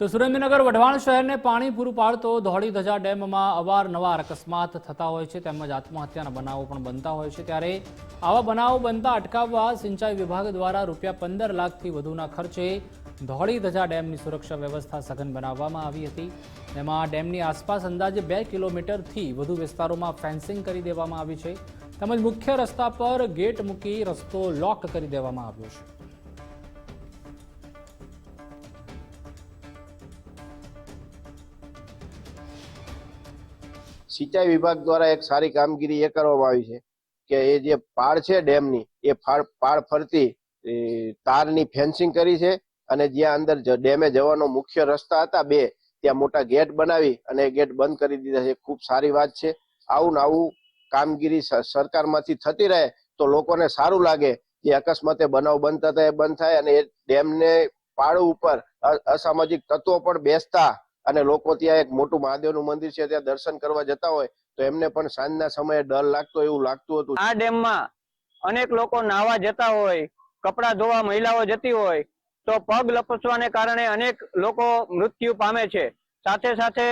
તો સુરેન્દ્રનગર વઢવાણ શહેરને પાણી પૂરું પાડતો ધોળી ધજા ડેમમાં અવારનવાર અકસ્માત થતા હોય છે તેમજ આત્મહત્યાના બનાવો પણ બનતા હોય છે ત્યારે આવા બનાવો બનતા અટકાવવા સિંચાઈ વિભાગ દ્વારા ₹15 લાખથી વધુના ખર્ચે ધોળી ધજા ડેમની સુરક્ષા વ્યવસ્થા સઘન બનાવવામાં આવી હતી। તેમાં ડેમની આસપાસ અંદાજે 2 કિલોમીટરથી વધુ વિસ્તારોમાં ફેન્સિંગ કરી દેવામાં આવી છે તેમજ મુખ્ય રસ્તા પર ગેટ મૂકી રસ્તો લોક કરી દેવામાં આવ્યો છે। સિંચાઈ વિભાગ દ્વારા એક સારી કામગીરી એ કરવામાં આવી છે કે એ જે પાળ છે ડેમની એ પાળ ફરતી તારની ફેન્સિંગ કરી છે અને જ્યાં અંદર ડેમે જવાનો મુખ્ય રસ્તા હતા બે ત્યાં મોટા ગેટ બનાવી અને ગેટ બંધ કરી દીધા છે। ખૂબ સારી વાત છે। આવું ને આવું કામગીરી સરકારમાંથી થતી રહે તો લોકોને સારું લાગે। જે અકસ્માતે બનાવ બનતા હતા એ બંધ થાય અને એ ડેમને પાળ ઉપર અસામાજિક તત્વો પણ બેસતા અને લોકો ત્યાં એક મોટું મહાદેવનું મંદિર છે ત્યાં દર્શન કરવા જતા હોય તો એમને પણ સાંજના સમયે ડર લાગતો એવું લાગતું હતું। આ ડેમમાં અનેક લોકો નાહવા જતા હોય, કપડા ધોવા મહિલાઓ જતી હોય તો પગ લપસવાને કારણે અનેક લોકો મૃત્યુ પામે છે। સાથે સાથે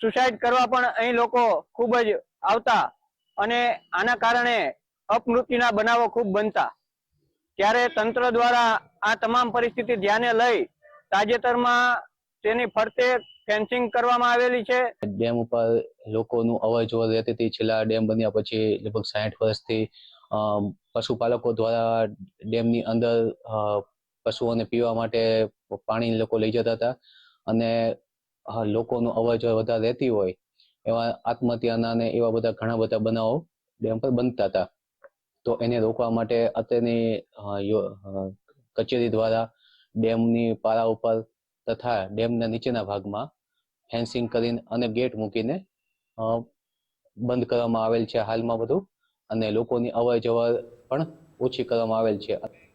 સુસાઇડ કરવા પણ અહીં લોકો ખૂબ જ આવતા અને આના કારણે અપમૃત્યુના બનાવો ખૂબ બનતા। ત્યારે તંત્ર દ્વારા આ તમામ પરિસ્થિતિ ધ્યાને લઈ તાજેતરમાં તેની ફરતે ફેન્સિંગ કરવામાં આવેલી છે। ડેમ ઉપર લોકોનું અવર જવર રહેતી હતી। છેલ્લા ડેમ બન્યા પછી લગભગ 60 વર્ષથી પશુપાલકો દ્વારા ડેમની અંદર પશુઓને પીવા માટે પાણી લોકો લઈ જતા હતા અને લોકોનું અવર જવર વધારે રહેતી હોય એવા આત્મહત્યાના અને એવા બધા ઘણા બધા બનાવો ડેમ પર બનતા હતા। તો એને રોકવા માટે અત્યારની કચેરી દ્વારા ડેમની પાળા ઉપર તથા ડેમના નીચેના ભાગમાં ફેન્સિંગ કરીને અને ગેટ મૂકીને બંધ કરવામાં આવેલ છે હાલમાં બધું, અને લોકોની અવર જવર પણ ઓછી કરવામાં આવેલ છે।